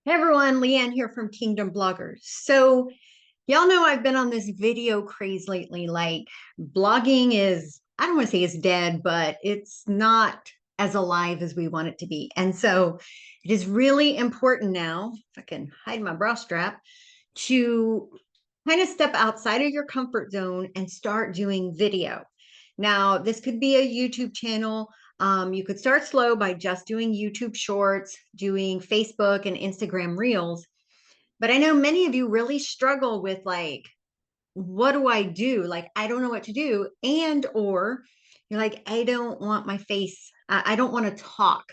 Hey everyone, Leanne here from Kingdom Bloggers. So, y'all know I've been on this video craze lately. Like, blogging is, I don't want to say it's dead, but it's not as alive as we want it to be. And so, it is really important now, if I can hide my bra strap, to kind of step outside of your comfort zone and start doing video. Now, this could be a YouTube channel. You could start slow by just doing YouTube shorts, doing Facebook and Instagram reels. But I know many of you really struggle with like, what do I do? Like, I don't know what to do. And, or you're like, I don't want my face, I don't want to talk.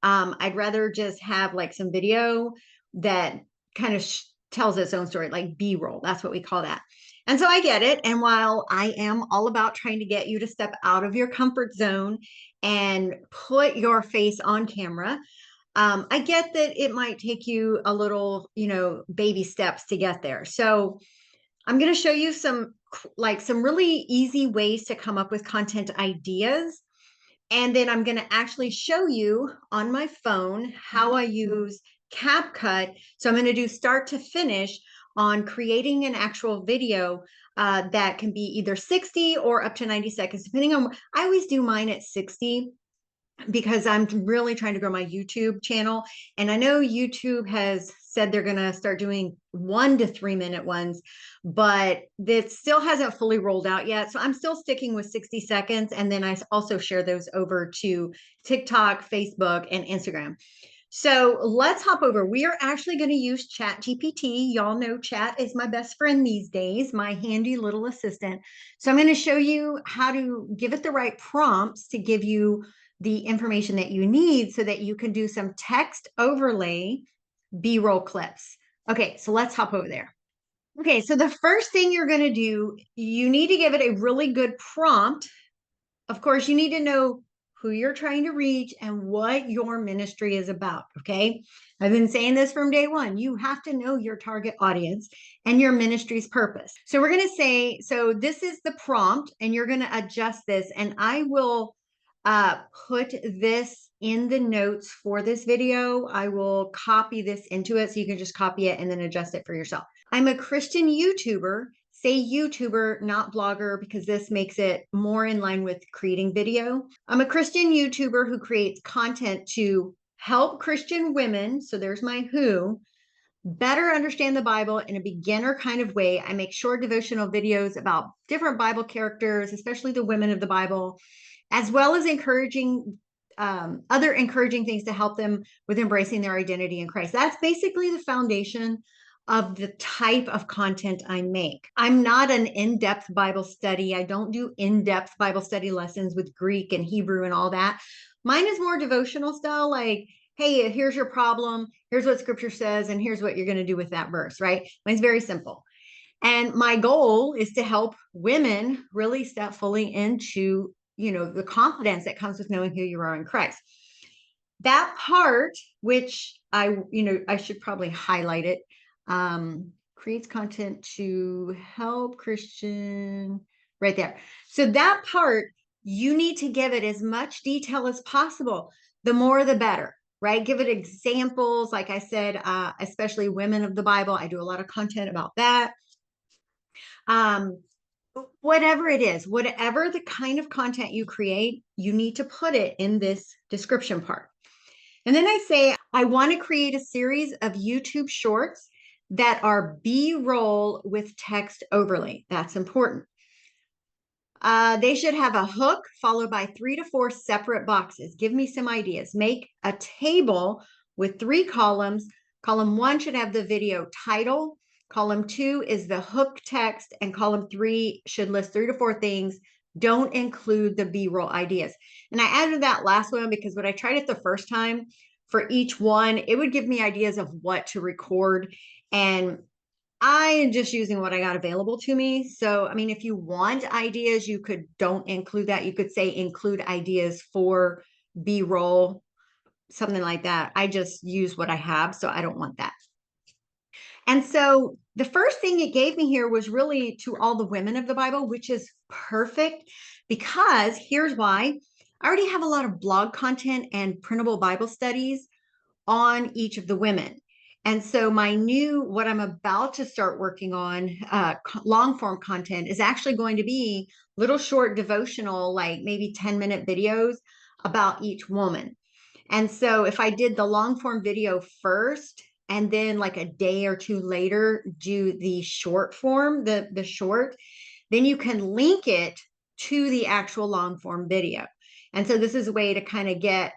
I'd rather just have like some video that kind of tells its own story, like B-roll. That's what we call that. And so I get it. And while I am all about trying to get you to step out of your comfort zone and put your face on camera, I get that it might take you a little, baby steps to get there. So I'm going to show you some really easy ways to come up with content ideas. And then I'm going to actually show you on my phone how I use CapCut. So I'm going to do start to finish on creating an actual video that can be either 60 or up to 90 seconds, depending on, I always do mine at 60 because I'm really trying to grow my YouTube channel. And I know YouTube has said they're going to start doing 1 to 3 minute ones, but that still hasn't fully rolled out yet. So I'm still sticking with 60 seconds. And then I also share those over to TikTok, Facebook, and Instagram. So let's hop over. We are actually going to use ChatGPT. Y'all know Chat is my best friend these days, my handy little assistant. So I'm going to show you how to give it the right prompts to give you the information that you need so that you can do some text overlay B-roll clips. Okay, so let's hop over there. Okay, so the first thing you're going to do, you need to give it a really good prompt. Of course, you need to know who you're trying to reach and what your ministry is about. Okay. I've been saying this from day one. You have to know your target audience and your ministry's purpose. So we're going to say, so this is the prompt, and you're going to adjust this. And I will put this in the notes for this video. I will copy this into it so you can just copy it and then adjust it for yourself. I'm a Christian YouTuber. Say YouTuber, not blogger, because this makes it more in line with creating video. I'm a Christian YouTuber who creates content to help Christian women. So there's my who. Better understand the Bible in a beginner kind of way. I make short devotional videos about different Bible characters, especially the women of the Bible, as well as encouraging other encouraging things to help them with embracing their identity in Christ. That's basically the foundation of the type of content I make. I'm not an in-depth Bible study. I don't do in-depth Bible study lessons with Greek and Hebrew and all that. Mine is more devotional style, like, hey, here's your problem, here's what scripture says, and here's what you're going to do with that verse, right? Mine's very simple. And my goal is to help women really step fully into, the confidence that comes with knowing who you are in Christ. That part, which I should probably highlight it, creates content to help Christian, right there. So that part, you need to give it as much detail as possible. The more, the better, right? Give it examples. Like I said, especially women of the Bible. I do a lot of content about that. Whatever it is, whatever the kind of content you create, you need to put it in this description part. And then I say, I want to create a series of YouTube shorts that are B-roll with text overlay. That's important. They should have a hook followed by 3 to 4 separate boxes. Give me some ideas. Make a table with 3 columns. Column 1 should have the video title. Column 2 is the hook text, and column 3 should list 3 to 4 things. Don't include the B-roll ideas. And I added that last one because when I tried it the first time, for each one, it would give me ideas of what to record. And I am just using what I got available to me. So, I mean, if you want ideas, don't include that. You could say include ideas for B-roll, something like that. I just use what I have, so I don't want that. And so the first thing it gave me here was really to all the women of the Bible, which is perfect because here's why. I already have a lot of blog content and printable Bible studies on each of the women. And so what I'm about to start working on, long form content is actually going to be little short devotional, like maybe 10-minute videos about each woman. And so if I did the long form video first, and then like a day or two later, do the short form, the short, then you can link it to the actual long form video. And so this is a way to kind of get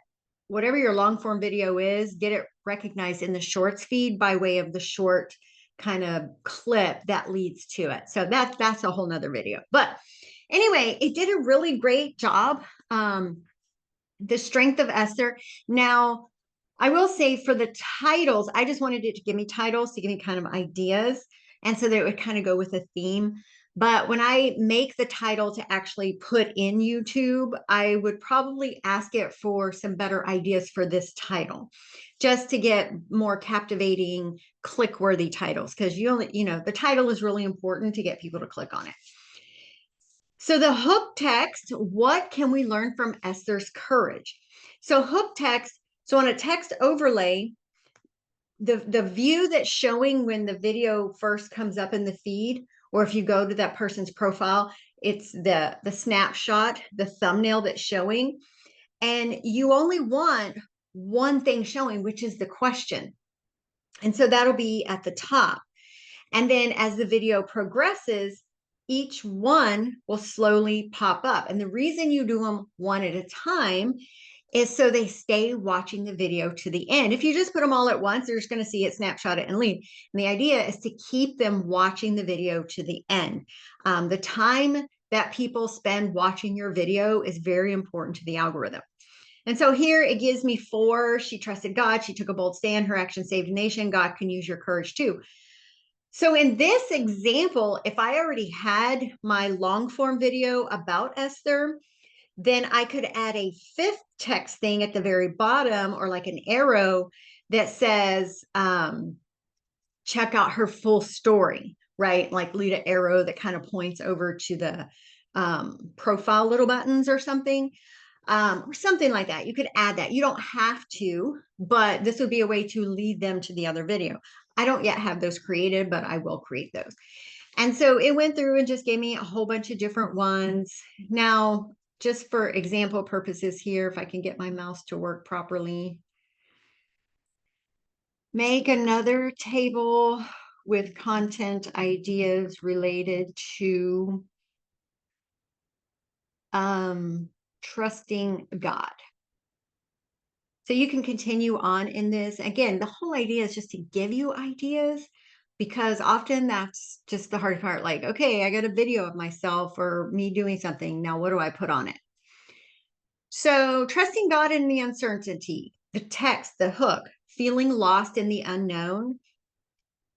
whatever your long form video is, get it recognized in the shorts feed by way of the short kind of clip that leads to it. So that's a whole nother video. But anyway, it did a really great job. The Strength of Esther. Now, I will say for the titles, I just wanted it to give me titles to give me kind of ideas. And so that it would kind of go with a theme. But when I make the title to actually put in YouTube, I would probably ask it for some better ideas for this title, just to get more captivating, click-worthy titles. Because the title is really important to get people to click on it. So the hook text, what can we learn from Esther's courage? So hook text, so on a text overlay, the view that's showing when the video first comes up in the feed, or if you go to that person's profile, it's the snapshot, the thumbnail that's showing. And you only want one thing showing, which is the question. And so that'll be at the top. And then as the video progresses, each one will slowly pop up. And the reason you do them one at a time is so they stay watching the video to the end. If you just put them all at once, they're just going to see it, snapshot it, and leave. And the idea is to keep them watching the video to the end. The time that people spend watching your video is very important to the algorithm. And so here it gives me 4. She trusted God. She took a bold stand. Her action saved a nation. God can use your courage too. So in this example, if I already had my long form video about Esther, then I could add a 5th text thing at the very bottom, or like an arrow that says, check out her full story, right? Like lead an arrow that kind of points over to the profile little buttons or something like that. You could add that. You don't have to, but this would be a way to lead them to the other video. I don't yet have those created, but I will create those. And so it went through and just gave me a whole bunch of different ones. Now, just for example purposes here, if I can get my mouse to work properly, make another table with content ideas related to trusting God. So you can continue on in this. Again, the whole idea is just to give you ideas, because often that's just the hard part. Like, okay, I got a video of myself or me doing something. Now, what do I put on it? So trusting God in the uncertainty, the text, the hook, feeling lost in the unknown.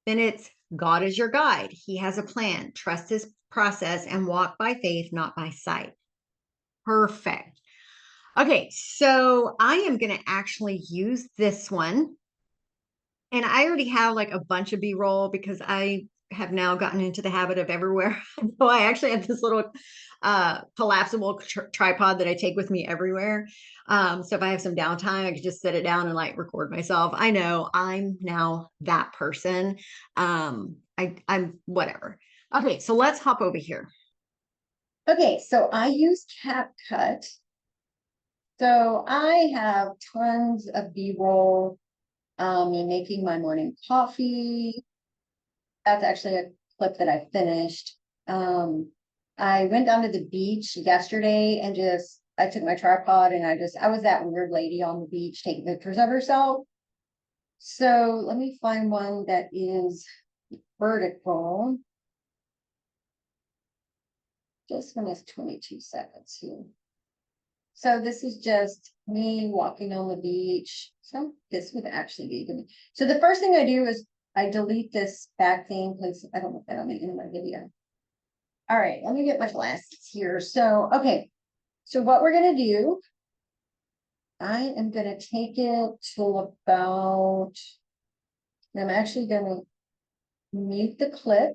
Then it's God is your guide. He has a plan. Trust his process and walk by faith, not by sight. Perfect. Okay, so I am going to actually use this one. And I already have like a bunch of B-roll because I have now gotten into the habit of everywhere. So I actually have this little collapsible tripod that I take with me everywhere. So if I have some downtime, I can just set it down and like record myself. I know I'm now that person. I'm whatever. Okay, so let's hop over here. Okay, so I use CapCut. So I have tons of B-roll. Me making my morning coffee. That's actually a clip that I finished. I went down to the beach yesterday and I took my tripod and I was that weird lady on the beach taking pictures of herself. So let me find one that is vertical. This one is 22 seconds here. So this is just me walking on the beach. So this would actually be good. So the first thing I do is I delete this back thing because I don't want that on the end of my video. All right, let me get my glasses here. So, okay. So what we're going to do, I am going to take it to about, I'm actually going to mute the clip.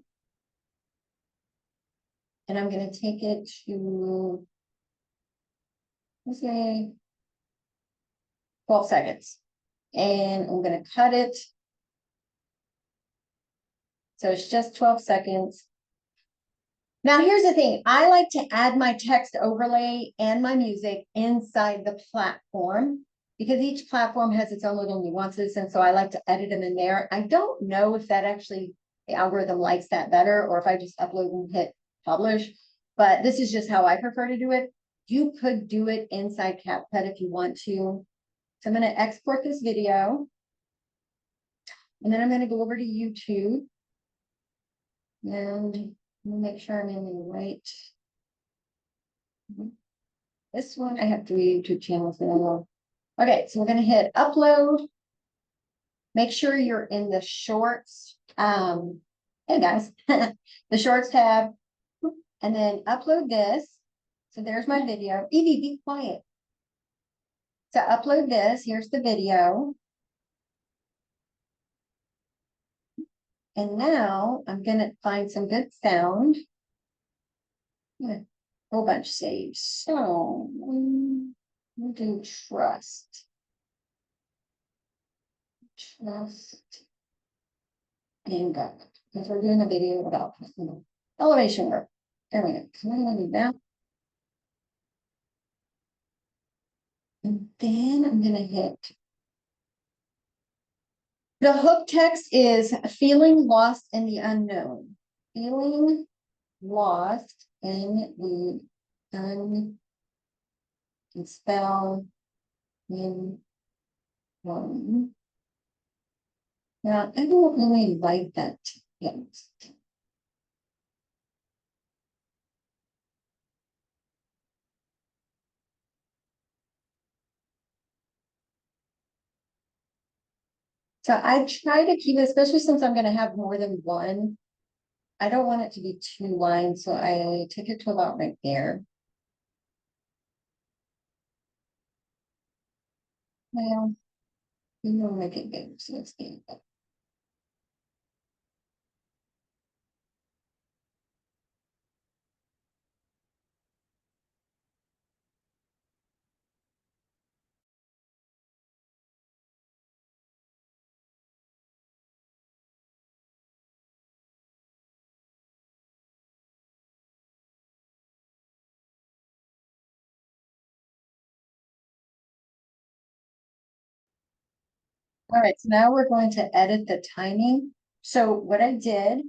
And I'm going to take it to, let's say, 12 seconds. And I'm going to cut it So it's just 12 seconds. Now, here's the thing. I like to add my text overlay and my music inside the platform because each platform has its own little nuances. And so I like to edit them in there. I don't know if that actually, the algorithm likes that better or if I just upload and hit publish, but this is just how I prefer to do it. You could do it inside CapCut if you want to. So I'm going to export this video and then I'm going to go over to YouTube and make sure I'm in the right. This one, I have 3 YouTube channels now. Okay, so we're going to hit upload. Make sure you're in the shorts. Hey guys, the shorts tab, and then upload this. So there's my video. Evie, be quiet. So upload this. Here's the video. And now I'm going to find some good sound. A whole bunch saved. So we'll do trust. Trust and God. Because we're doing a video about elevation work. There we go. So I'm going to do that. And then I'm going to hit. The hook text is feeling lost in the unknown. Feeling lost in the unknown. And spell in one. Now, I don't really like that text. So I try to keep it, especially since I'm going to have more than one. I don't want it to be 2 lines, so I take it to about right there. Well, we will make it bigger, so let's get it. All right, so now we're going to edit the timing. So what I did,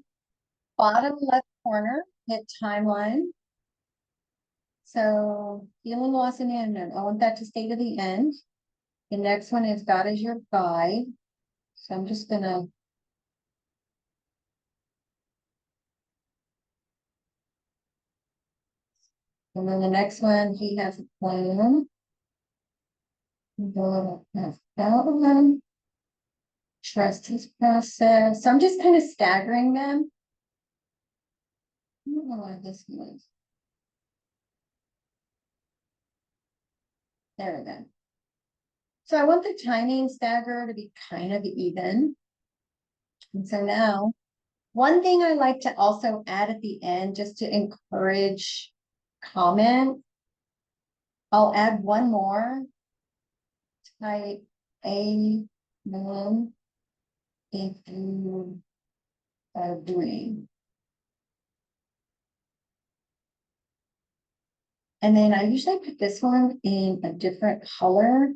bottom left corner, hit timeline. So feeling lost in the unknown. I want that to stay to the end. The next one is God is your guide. So I'm just gonna. And then the next one, he has a plan. That one. Trust his process. So I'm just kind of staggering them. I don't know why this was. There we go. So I want the timing stagger to be kind of even. And so now, one thing I like to also add at the end, just to encourage comment, I'll add one more. Type a man if you agree. And then I usually put this one in a different color.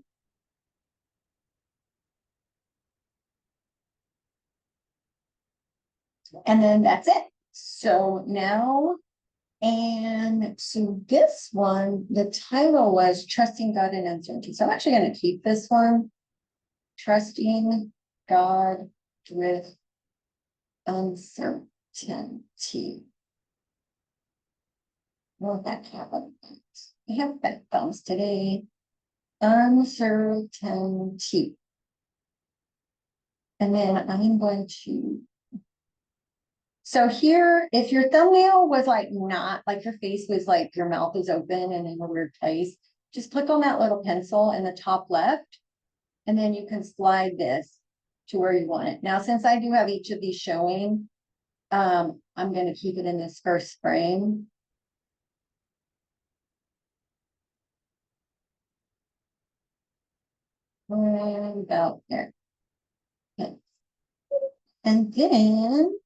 And then that's it. So now, and so this one, the title was Trusting God in Uncertainty. So I'm actually going to keep this one, Trusting God with Uncertainty. Well, that happened. I have bad thumbs today. Uncertainty. And then I'm going to. So here, if your thumbnail was like not like your face was like your mouth is open and in a weird place, just click on that little pencil in the top left, and then you can slide this to where you want it. Now, since I do have each of these showing, I'm going to keep it in this first frame. And about there. Okay. And then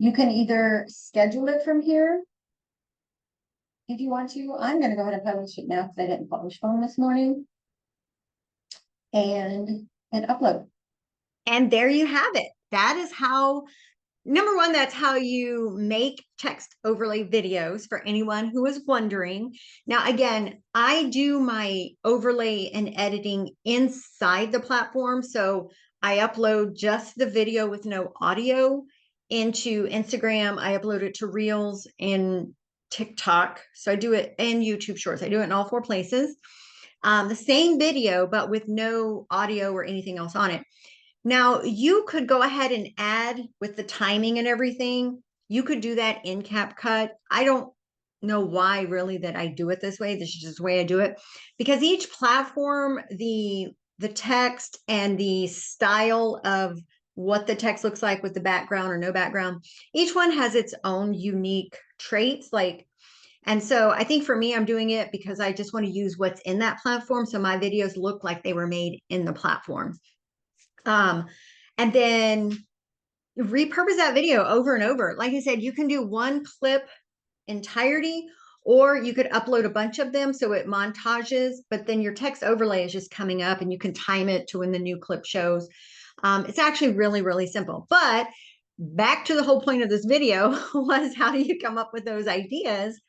You can either schedule it from here if you want to. I'm going to go ahead and publish it now because I didn't publish phone this morning. And upload. And there you have it. That is how, number one, that's how you make text overlay videos for anyone who is wondering. Now, again, I do my overlay and editing inside the platform. So I upload just the video with no audio into Instagram. I upload it to Reels and TikTok. So I do it and YouTube Shorts. I do it in all four places. The same video, but with no audio or anything else on it. Now, you could go ahead and add with the timing and everything. You could do that in CapCut. I don't know why really that I do it this way. This is just the way I do it because each platform, the text and the style of what the text looks like with the background or no background, each one has its own unique traits. And so I think for me, I'm doing it because I just want to use what's in that platform. So my videos look like they were made in the platform. And then repurpose that video over and over. Like I said, you can do one clip entirety, or you could upload a bunch of them so it montages, but then your text overlay is just coming up and you can time it to when the new clip shows. It's actually really, really simple. But back to the whole point of this video was how do you come up with those ideas?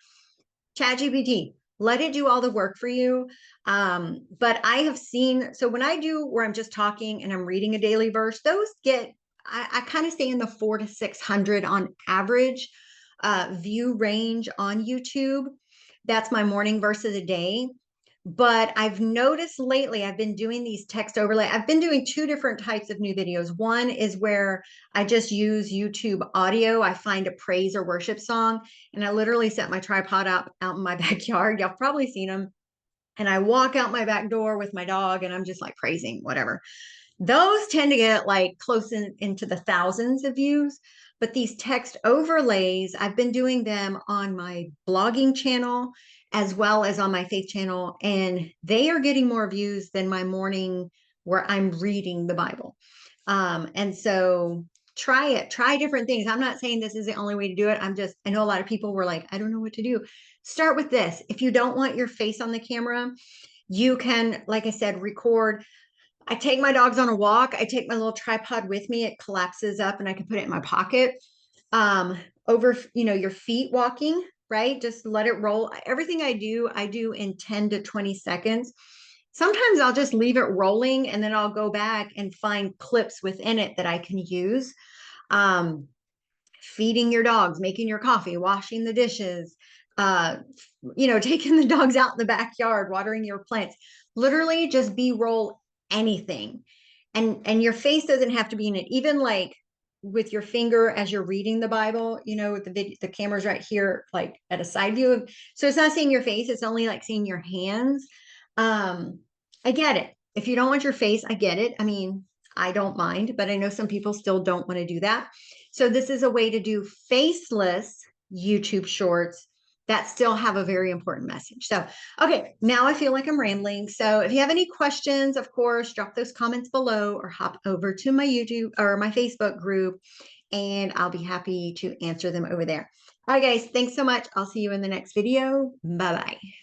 ChatGPT, let it do all the work for you. But I have seen, so when I do where I'm just talking and I'm reading a daily verse, those get, I kind of stay in the 400 to 600 on average view range on YouTube. That's my morning verse of the day. But I've noticed lately, I've been doing these text overlay. I've been doing two different types of new videos. One is where I just use YouTube audio. I find a praise or worship song, and I literally set my tripod up out in my backyard. Y'all probably seen them. And I walk out my back door with my dog, and I'm just like praising, whatever. Those tend to get like into the thousands of views. But these text overlays, I've been doing them on my blogging channel as well as on my faith channel, and they are getting more views than my morning where I'm reading the Bible. And so try it, try different things. I'm not saying this is the only way to do it. I know a lot of people were like, I don't know what to do. Start with this. If you don't want your face on the camera, you can, like I said, record. I take my dogs on a walk. I take my little tripod with me. It collapses up and I can put it in my pocket. Over, your feet walking, right? Just let it roll. Everything I do in 10 to 20 seconds. Sometimes I'll just leave it rolling and then I'll go back and find clips within it that I can use. Feeding your dogs, making your coffee, washing the dishes, taking the dogs out in the backyard, watering your plants. Literally just B-roll anything. And your face doesn't have to be in it. Even like with your finger as you're reading the Bible, with the camera's right here, like at a side view of, so it's not seeing your face, it's only like seeing your hands. I get it. If you don't want your face, I get it. I mean, I don't mind, but I know some people still don't want to do that. So this is a way to do faceless YouTube shorts that still have a very important message. So, okay, now I feel like I'm rambling. So if you have any questions, of course, drop those comments below or hop over to my YouTube or my Facebook group, and I'll be happy to answer them over there. All right, guys, thanks so much. I'll see you in the next video. Bye-bye.